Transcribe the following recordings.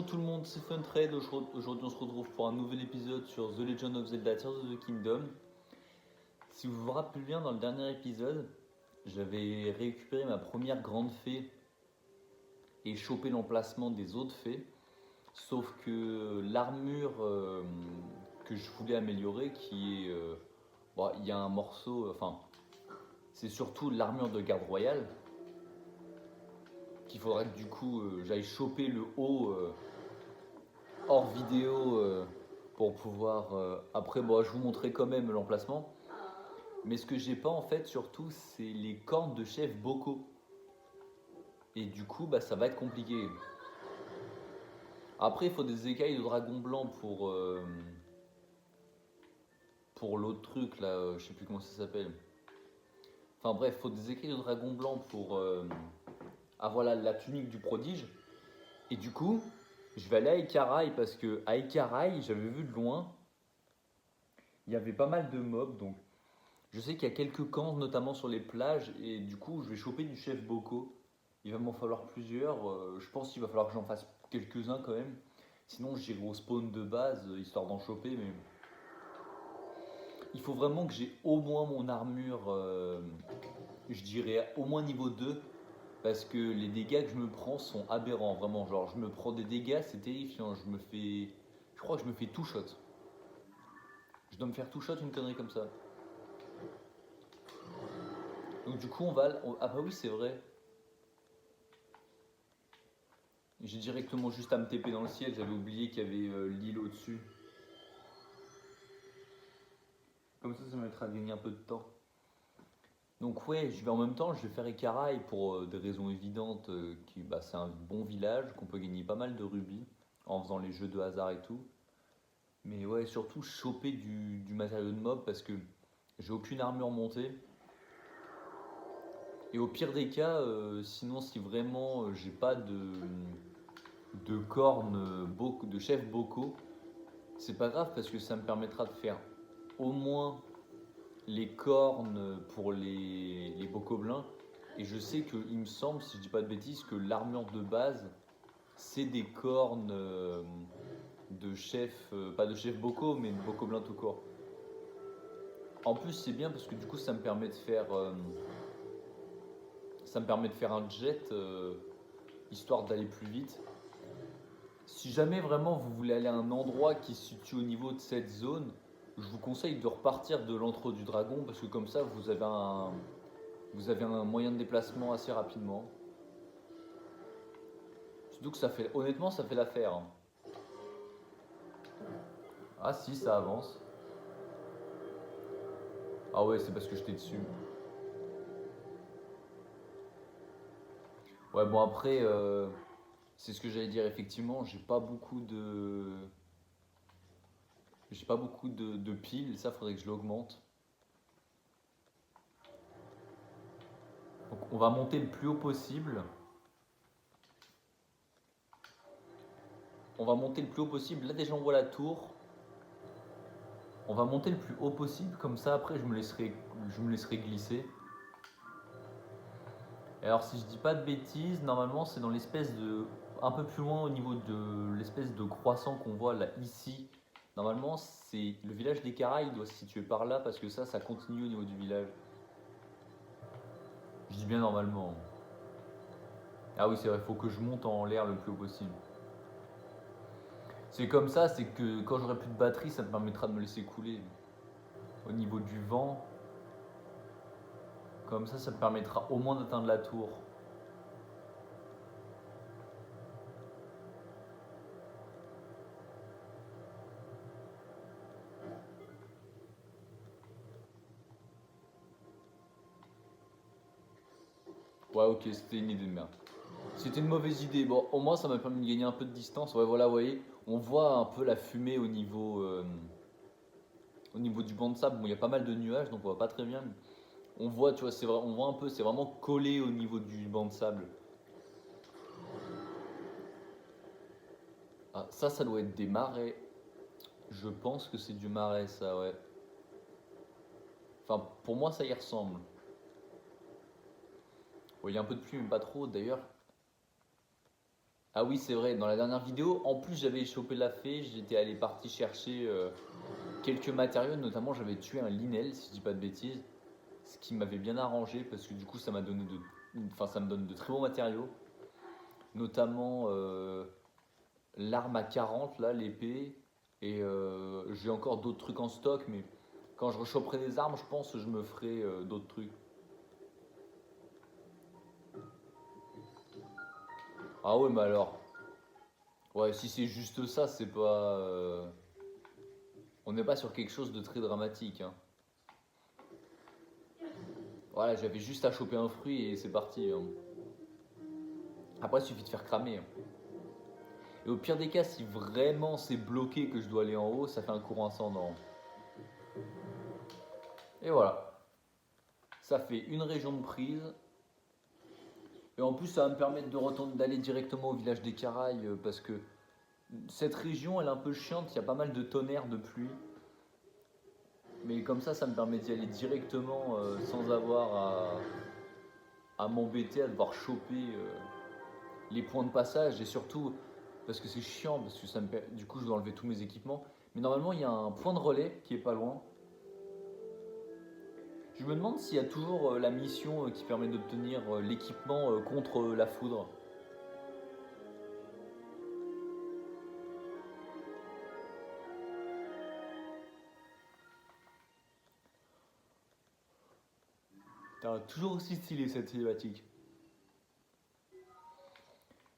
Bonjour tout le monde, c'est Funtrade. Aujourd'hui on se retrouve pour un nouvel épisode sur The Legend of Zelda Tears of the Kingdom. Si vous vous rappelez bien, dans le dernier épisode, j'avais récupéré ma première grande fée et chopé l'emplacement des autres fées. Sauf que l'armure que je voulais améliorer, qui est... bon, il y a un morceau, enfin, c'est surtout l'armure de garde royale, qu'il faudrait que du coup j'aille choper le haut hors vidéo pour pouvoir... après, bon, je vous montrerai quand même l'emplacement. Mais ce que j'ai pas en fait surtout, c'est les cornes de chef Boko. Et du coup, bah, ça va être compliqué. Après, il faut des écailles de dragon blanc pour l'autre truc là, je sais plus comment ça s'appelle. Enfin bref, il faut des écailles de dragon blanc pour avoir la tunique du prodige. Et du coup, je vais aller à Ikarai parce que à Ikarai, j'avais vu de loin, il y avait pas mal de mobs. Donc je sais qu'il y a quelques camps, notamment sur les plages. Et du coup, je vais choper du chef Boko. Il va m'en falloir plusieurs. Je pense qu'il va falloir que j'en fasse quelques-uns quand même. Sinon, j'irai au spawn de base, histoire d'en choper. Mais il faut vraiment que j'ai au moins mon armure, je dirais au moins niveau 2. Parce que les dégâts que je me prends sont aberrants. Vraiment, genre, je me prends des dégâts, c'est terrifiant. Je crois que je me fais tout shot. Je dois me faire tout shot une connerie comme ça. Donc du coup, ah bah oui, c'est vrai. J'ai directement juste à me TP dans le ciel. J'avais oublié qu'il y avait l'île au-dessus. Comme ça me mettra à gagner un peu de temps. Donc ouais, je vais en même temps, je vais faire Ikarai pour des raisons évidentes, bah, c'est un bon village, qu'on peut gagner pas mal de rubis en faisant les jeux de hasard et tout. Mais ouais, surtout choper du matériau de mob parce que j'ai aucune armure montée. Et au pire des cas, sinon si vraiment j'ai pas de cornes de chef Boko, c'est pas grave parce que ça me permettra de faire au moins les cornes pour les bocoblins. Et je sais que, il me semble, si je dis pas de bêtises, que l'armure de base, c'est des cornes de chef, pas de chef boco, mais de bocoblin tout court. En plus, c'est bien parce que du coup, ça me permet de faire un jet, histoire d'aller plus vite. Si jamais vraiment vous voulez aller à un endroit qui se situe au niveau de cette zone, je vous conseille de repartir de l'antre du dragon parce que comme ça vous avez un moyen de déplacement assez rapidement. Surtout que honnêtement, ça fait l'affaire, hein. Ah si, ça avance. Ah ouais, c'est parce que j'étais dessus. Ouais, bon après, c'est ce que j'allais dire, effectivement, j'ai pas beaucoup de piles, ça faudrait que je l'augmente. Donc on va monter le plus haut possible. On va monter le plus haut possible. Là déjà on voit la tour. On va monter le plus haut possible, comme ça après je me laisserai glisser. Et alors si je dis pas de bêtises, normalement c'est dans l'espèce de... Un peu plus loin au niveau de l'espèce de croissant qu'on voit là ici. Normalement c'est le village des Caraïbes, il doit se situer par là parce que ça continue au niveau du village. Je dis bien normalement. Ah oui c'est vrai, il faut que je monte en l'air le plus haut possible. C'est comme ça, c'est que quand j'aurai plus de batterie, ça me permettra de me laisser couler. Au niveau du vent, comme ça me permettra au moins d'atteindre la tour. Ouais, ok, c'était une idée de merde. C'était une mauvaise idée. Bon, au moins ça m'a permis de gagner un peu de distance. Ouais, voilà, vous voyez, on voit un peu la fumée au niveau du banc de sable. Bon, il y a pas mal de nuages, donc on voit pas très bien. On voit, tu vois, on voit un peu, c'est vraiment collé au niveau du banc de sable. Ah, ça doit être des marais. Je pense que c'est du marais, ça, ouais. Enfin, pour moi, ça y ressemble. Bon, il y a un peu de pluie, mais pas trop. D'ailleurs, Ah oui, c'est vrai, dans la dernière vidéo, en plus j'avais chopé la fée, j'étais allé parti chercher quelques matériaux, notamment j'avais tué un linel, si je dis pas de bêtises, ce qui m'avait bien arrangé parce que du coup ça m'a donné enfin ça me donne de très bons matériaux, notamment l'arme à 40 là, l'épée, et j'ai encore d'autres trucs en stock, mais quand je rechoperai des armes, je pense que je me ferai d'autres trucs. Ah ouais, mais alors, ouais, si c'est juste ça, c'est pas, on n'est pas sur quelque chose de très dramatique, hein. Voilà, j'avais juste à choper un fruit et c'est parti, hein. Après, il suffit de faire cramer, hein. Et au pire des cas, si vraiment c'est bloqué que je dois aller en haut, ça fait un courant ascendant. Et voilà, ça fait une région de prise. Et en plus, ça va me permettre de retourner, d'aller directement au village des Caraïbes parce que cette région, elle est un peu chiante. Il y a pas mal de tonnerre, de pluie. Mais comme ça me permet d'y aller directement sans avoir à m'embêter, à devoir choper les points de passage. Et surtout, parce que c'est chiant, parce que du coup, je dois enlever tous mes équipements. Mais normalement, il y a un point de relais qui est pas loin. Je me demande s'il y a toujours la mission qui permet d'obtenir l'équipement contre la foudre. T'as toujours aussi stylé cette cinématique.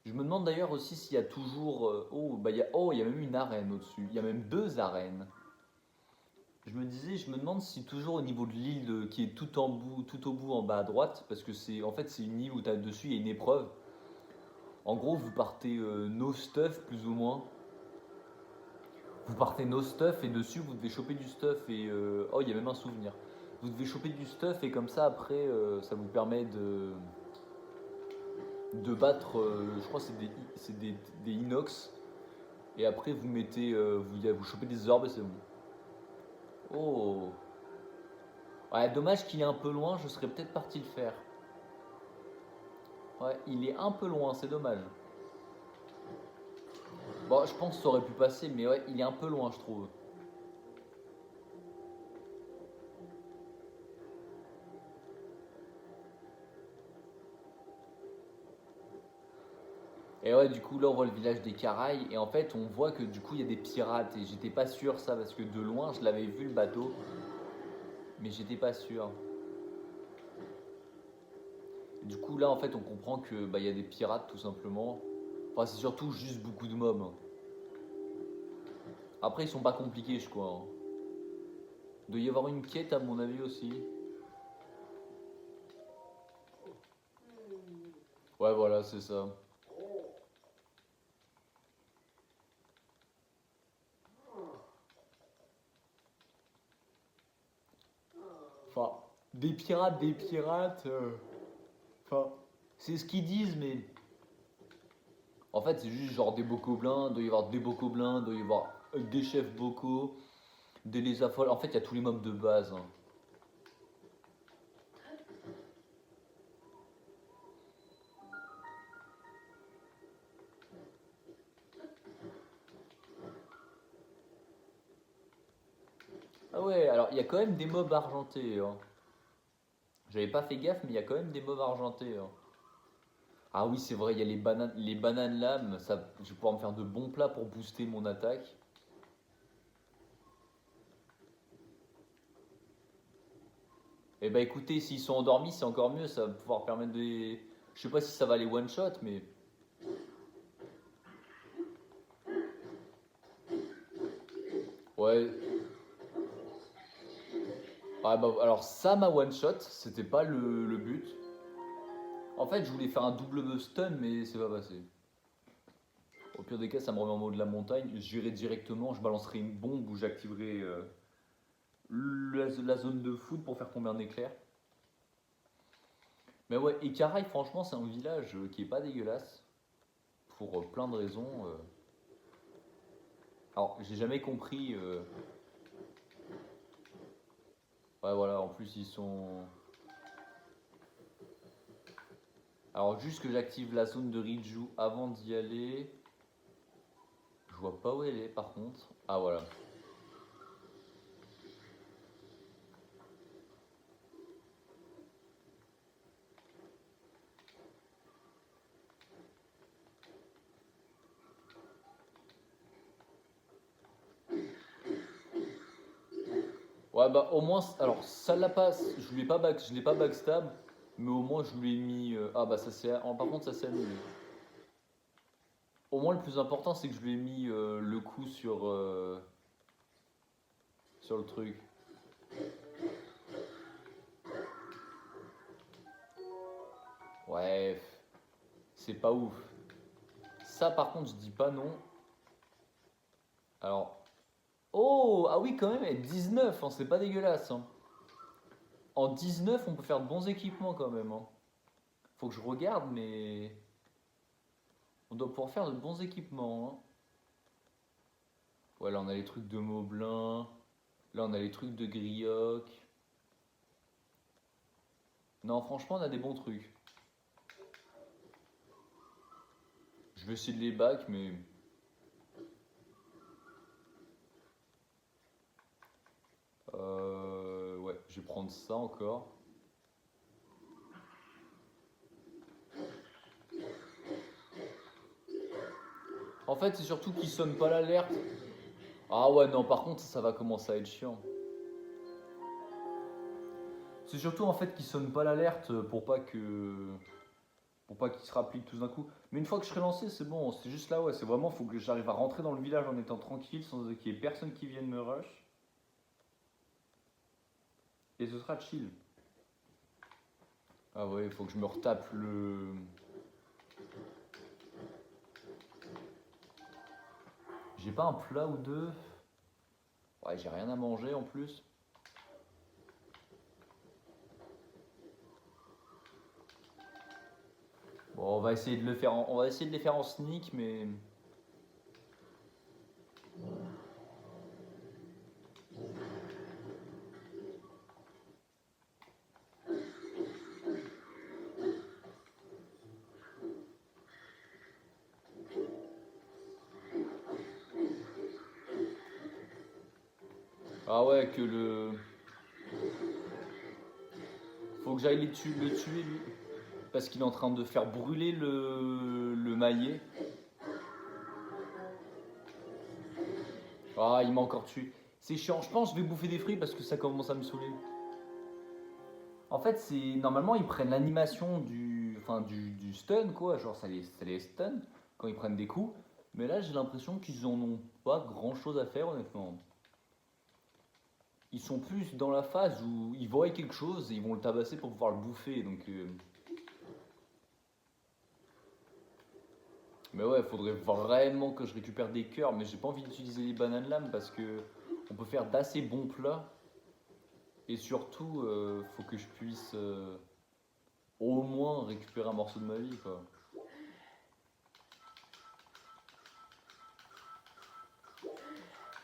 Je me demande d'ailleurs aussi s'il y a toujours. Il y a même une arène au-dessus. Il y a même deux arènes. Je me demande si toujours au niveau de l'île qui est tout en bout, tout au bout en bas à droite, parce que c'est une île où t'as dessus il y a une épreuve. En gros, vous partez no stuff plus ou moins. Vous partez no stuff et dessus vous devez choper du stuff et oh il y a même un souvenir. Vous devez choper du stuff et comme ça après ça vous permet de battre, je crois que des inox. Et après, vous mettez, vous chopez des orbes et c'est bon. Oh. Ouais, dommage qu'il est un peu loin, je serais peut-être parti le faire. Ouais, il est un peu loin, c'est dommage. Bon, je pense que ça aurait pu passer, mais ouais, il est un peu loin, je trouve. Et ouais, du coup, là, on voit le village des Caraïbes. Et en fait, on voit que du coup, il y a des pirates. Et j'étais pas sûr ça, parce que de loin, je l'avais vu le bateau. Mais j'étais pas sûr. Et du coup, là, en fait, on comprend que bah, il y a des pirates, tout simplement. Enfin, c'est surtout juste beaucoup de mobs, hein. Après, ils sont pas compliqués, je crois, hein. Il doit y avoir une quête, à mon avis, aussi. Ouais, voilà, c'est ça. Enfin, des pirates. Enfin, c'est ce qu'ils disent, mais en fait, c'est juste genre des bocoblins. Il doit y avoir des bocoblins, il doit y avoir des chefs bocaux, des lézards. En fait, il y a tous les mobs de base, hein. Ah ouais, alors il y a quand même des mobs argentés, hein. J'avais pas fait gaffe, mais il y a quand même des mobs argentés, hein. Ah oui, c'est vrai, il y a les bananes lames. Ça, je vais pouvoir me faire de bons plats pour booster mon attaque. Eh bah écoutez, s'ils sont endormis, c'est encore mieux. Ça va pouvoir permettre de. Je sais pas si ça va les one shot, mais ouais. Ah bah, alors ça, ma one shot, c'était pas le but. En fait, je voulais faire un double stun, mais c'est pas passé. Au pire des cas, ça me remet en haut de la montagne. J'irai directement, je balancerai une bombe où j'activerai la zone de foot pour faire tomber un éclair. Mais ouais, et Caraï, franchement, c'est un village qui est pas dégueulasse. Pour plein de raisons. Alors, j'ai jamais compris. Ouais, voilà, en plus, ils sont. Alors juste que j'active la zone de Riju avant d'y aller. Je vois pas où elle est par contre. Ah voilà. Ouais bah au moins, alors ça l'a pas, je l'ai pas backstab, mais au moins je lui ai mis, ah bah ça c'est, par contre ça s'est annulé. Au moins le plus important c'est que je lui ai mis le coup sur le truc. Ouais, c'est pas ouf. Ça par contre je dis pas non. Alors, oh, ah oui quand même, 19, hein, c'est pas dégueulasse. Hein. En 19 on peut faire de bons équipements quand même. Hein. Faut que je regarde mais on doit pouvoir faire de bons équipements. Hein. Ouais là on a les trucs de Moblin. Là on a les trucs de Grioc. Non franchement on a des bons trucs. Je vais essayer de les back mais... ouais, je vais prendre ça encore. En fait c'est surtout qu'ils sonnent pas l'alerte. Ah ouais non par contre ça va commencer à être chiant. C'est surtout en fait qu'ils sonnent pas l'alerte pour pas qu'ils se rappliquent tous d'un coup. Mais une fois que je serai lancé, c'est bon. C'est juste là, ouais. C'est vraiment, faut que j'arrive à rentrer dans le village en étant tranquille, sans qu'il y ait personne qui vienne me rush. Et ce sera chill. Ah ouais, il faut que je me retape le... J'ai pas un plat ou deux. Ouais, j'ai rien à manger en plus. Bon, on va essayer de le faire on va essayer de les faire en sneak, mais... Ah ouais, que le... Faut que j'aille le tuer, lui. Parce qu'il est en train de faire brûler le maillet. Ah, il m'a encore tué. C'est chiant. Je pense que je vais bouffer des fruits parce que ça commence à me saouler. En fait, c'est normalement ils prennent l'animation du stun quoi, genre ça les stun quand ils prennent des coups. Mais là, j'ai l'impression qu'ils en ont pas grand chose à faire honnêtement. Ils sont plus dans la phase où ils voient quelque chose et ils vont le tabasser pour pouvoir le bouffer. Mais ouais, faudrait vraiment que je récupère des cœurs, mais j'ai pas envie d'utiliser les bananes lames parce que on peut faire d'assez bons plats. Et surtout, faut que je puisse au moins récupérer un morceau de ma vie quoi.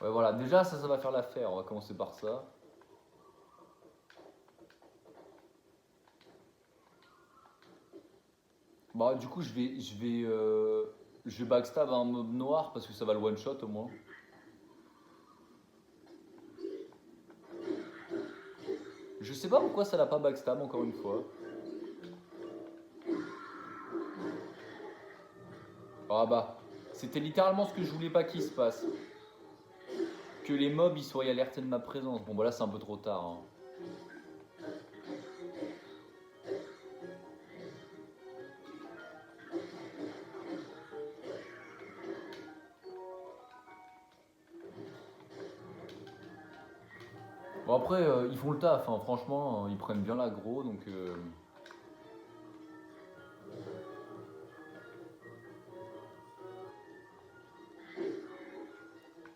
Ouais, voilà, déjà ça va faire l'affaire. On va commencer par ça. Bah, du coup, je vais backstab un mob noir parce que ça va le one shot au moins. Je sais pas pourquoi ça l'a pas backstab encore une fois. Ah bah, c'était littéralement ce que je voulais pas qu'il se passe. Que les mobs ils soient alertés de ma présence. Bon, bah là c'est un peu trop tard. Hein. Bon, après, ils font le taf, hein. Franchement, ils prennent bien l'aggro donc.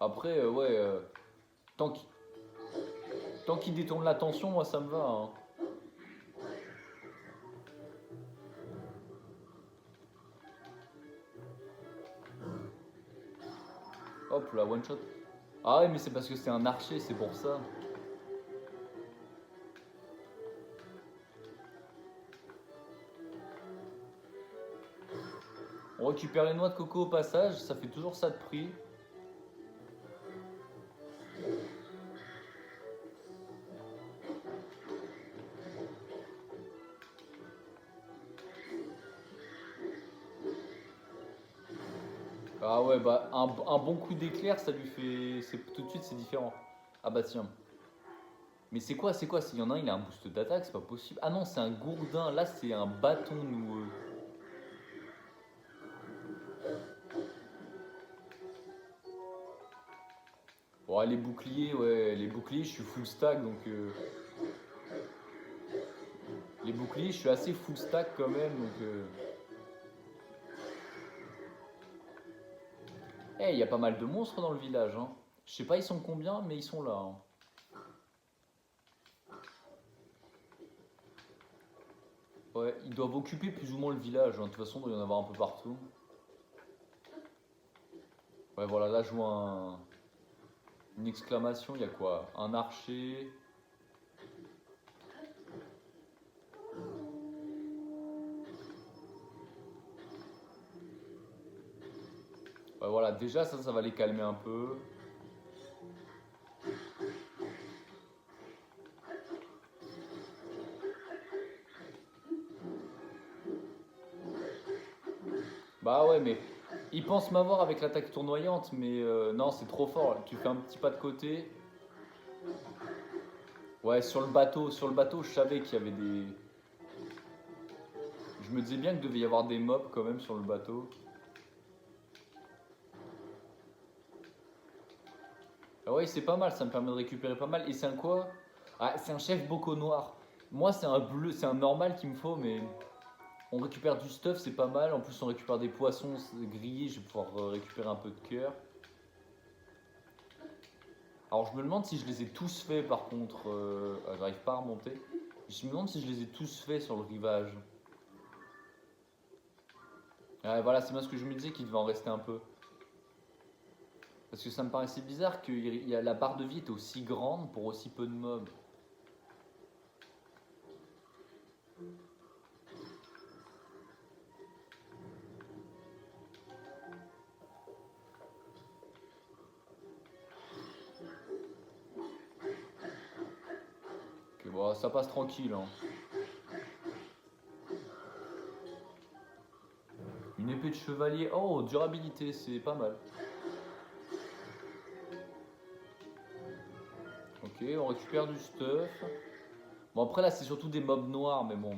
Après, ouais, tant qu'ils détournent l'attention, moi ça me va. Hein. Hop là, one shot. Ah ouais, mais c'est parce que c'est un archer, c'est pour ça. On récupère les noix de coco au passage, ça fait toujours ça de prix. Ah ouais, bah un bon coup d'éclair, ça lui fait. Tout de suite, c'est différent. Ah bah tiens. Mais c'est quoi, c'est quoi? S'il y en a un, il a un boost d'attaque, c'est pas possible. Ah non, c'est un gourdin. Là, c'est un bâton noueux. Bon, les boucliers, ouais, les boucliers, je suis full stack donc. Les boucliers, je suis assez full stack quand même donc. Eh, il y a pas mal de monstres dans le village, hein. Je sais pas, ils sont combien, mais ils sont là, hein. Ouais, ils doivent occuper plus ou moins le village, hein. De toute façon, il doit y en avoir un peu partout. Ouais, voilà, là, je vois une exclamation. Il y a quoi? Un archer. Ouais, voilà, déjà, ça va les calmer un peu. Bah ouais, mais ils pensent m'avoir avec l'attaque tournoyante, mais non, c'est trop fort. Tu fais un petit pas de côté. Ouais, sur le bateau, je savais qu'il y avait des. Je me disais bien qu'il devait y avoir des mobs quand même sur le bateau. Ah ouais, c'est pas mal, ça me permet de récupérer pas mal. Et c'est un quoi? Ah, c'est un chef bocaux noir. Moi, c'est un bleu, c'est un normal qu'il me faut, mais on récupère du stuff, c'est pas mal. En plus, on récupère des poissons grillés, je vais pouvoir récupérer un peu de cœur. Alors, je me demande si je les ai tous faits par contre. J'arrive pas à remonter. Je me demande si je les ai tous faits sur le rivage. Ouais, voilà, c'est bien ce que je me disais qu'il devait en rester un peu. Parce que ça me paraissait bizarre que la barre de vie était aussi grande pour aussi peu de mobs. Que bon, ça passe tranquille, hein. Une épée de chevalier. Oh, durabilité, c'est pas mal. Ok, on récupère du stuff. Bon, après là, c'est surtout des mobs noirs, mais bon.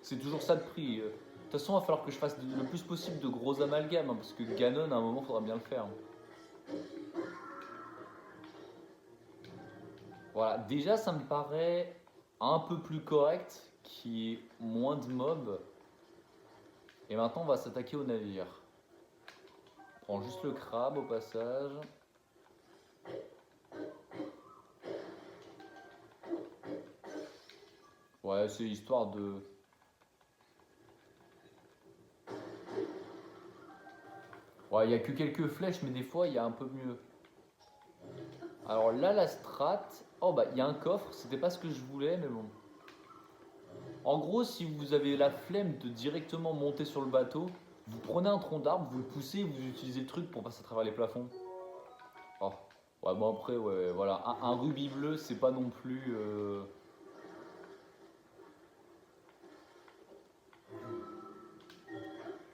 C'est toujours ça de prix. De toute façon, il va falloir que je fasse le plus possible de gros amalgames, hein, parce que Ganon, à un moment, il faudra bien le faire, hein. Voilà, déjà, ça me paraît un peu plus correct, qui est moins de mobs. Et maintenant, on va s'attaquer au navire. On prend juste le crabe au passage. Ouais, c'est histoire de. Ouais, il n'y a que quelques flèches, mais des fois, il y a un peu mieux. Alors là, la strat. Oh, bah, il y a un coffre. C'était pas ce que je voulais, mais bon. En gros, si vous avez la flemme de directement monter sur le bateau, vous prenez un tronc d'arbre, vous le poussez et vous utilisez le truc pour passer à travers les plafonds. Oh. Ouais, bon, après, ouais, voilà. Un rubis bleu, c'est pas non plus.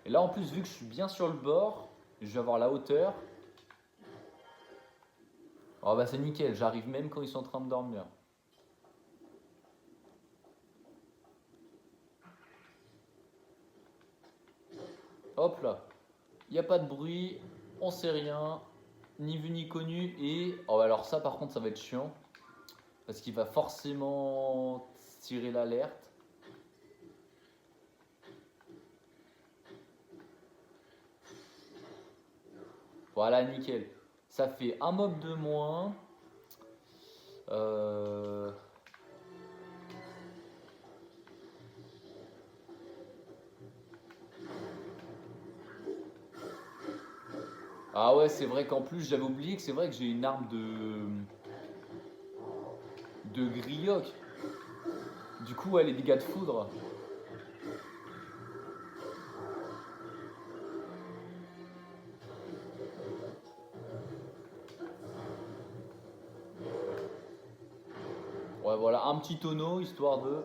Et là, en plus, vu que je suis bien sur le bord, je vais avoir la hauteur. Oh, bah, c'est nickel. J'arrive même quand ils sont en train de dormir. Hop là. Il n'y a pas de bruit, on sait rien, ni vu ni connu. Et oh, alors, ça, par contre, ça va être chiant. Parce qu'il va forcément tirer l'alerte. Voilà, nickel. Ça fait un mob de moins. Euh... Ah ouais, c'est vrai qu'en plus, j'avais oublié que c'est vrai que j'ai une arme de grioc. Du coup, ouais, les dégâts de foudre. Ouais, voilà, un petit tonneau, histoire de...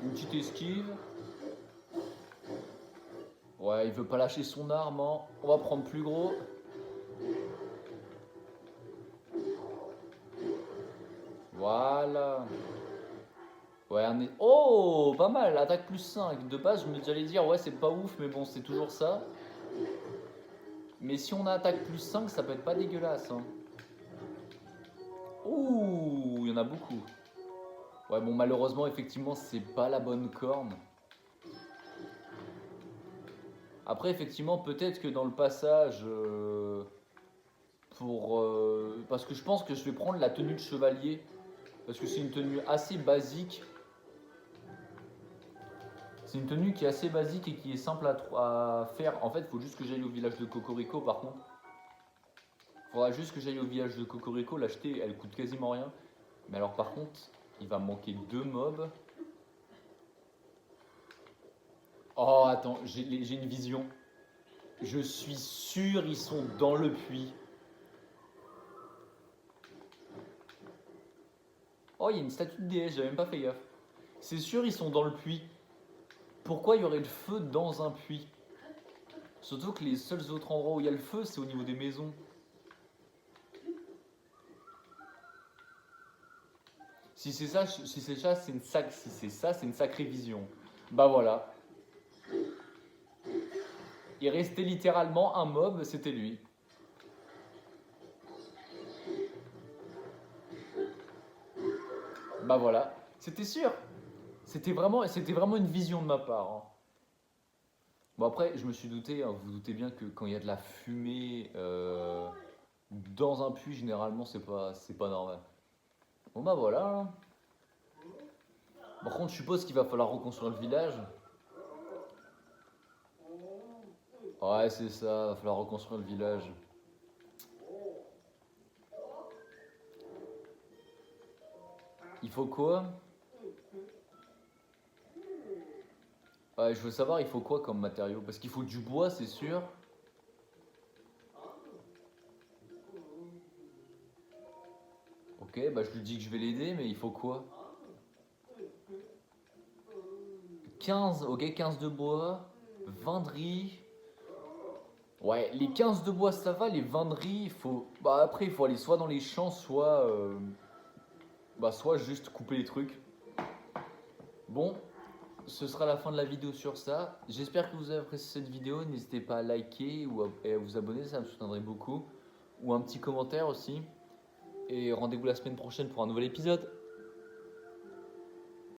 Une petite esquive. Ouais, il veut pas lâcher son arme, hein. On va prendre plus gros. Voilà. Ouais, oh, pas mal, attaque plus 5. De base, j'allais dire, ouais, c'est pas ouf, mais bon, c'est toujours ça. Mais si on a attaque plus 5, ça peut être pas dégueulasse, hein. Ouh, il y en a beaucoup. Ouais, bon, malheureusement, effectivement, c'est pas la bonne corne. Après, effectivement, peut-être que dans le passage, parce que je pense que je vais prendre la tenue de chevalier, parce que c'est une tenue assez basique. C'est une tenue qui est assez basique et qui est simple à faire. En fait, il faut juste que j'aille au village de Cocorico, par contre. Il faudra juste que j'aille au village de Cocorico, l'acheter, elle coûte quasiment rien. Mais alors, par contre, il va me manquer 2 mobs. Oh, attends, j'ai une vision. Je suis sûr ils sont dans le puits. Oh, il y a une statue de déesse, j'avais même pas fait gaffe. C'est sûr ils sont dans le puits. Pourquoi il y aurait le feu dans un puits? Surtout que les seuls autres endroits où il y a le feu, c'est au niveau des maisons. Si c'est ça, c'est une sacrée vision. Bah voilà. Il restait littéralement un mob, c'était lui. Bah voilà. C'était sûr. C'était vraiment une vision de ma part, hein. Bon après, je me suis douté, hein, vous vous doutez bien que quand il y a de la fumée dans un puits, généralement c'est pas normal. Bon bah voilà, hein. Par contre, je suppose qu'il va falloir reconstruire le village. Ouais, c'est ça, il va falloir reconstruire le village. Il faut quoi? Ouais, je veux savoir, il faut quoi comme matériau? Parce qu'il faut du bois, c'est sûr. Ok, bah je lui dis que je vais l'aider, mais il faut quoi? 15, ok, 15 de bois, 20 de riz. Ouais, les 15 de bois ça va, les 20 de riz, il faut. Bah après, il faut aller soit dans les champs, soit juste couper les trucs. Bon, ce sera la fin de la vidéo sur ça. J'espère que vous avez apprécié cette vidéo. N'hésitez pas à liker et à vous abonner, ça me soutiendrait beaucoup. Ou un petit commentaire aussi. Et rendez-vous la semaine prochaine pour un nouvel épisode.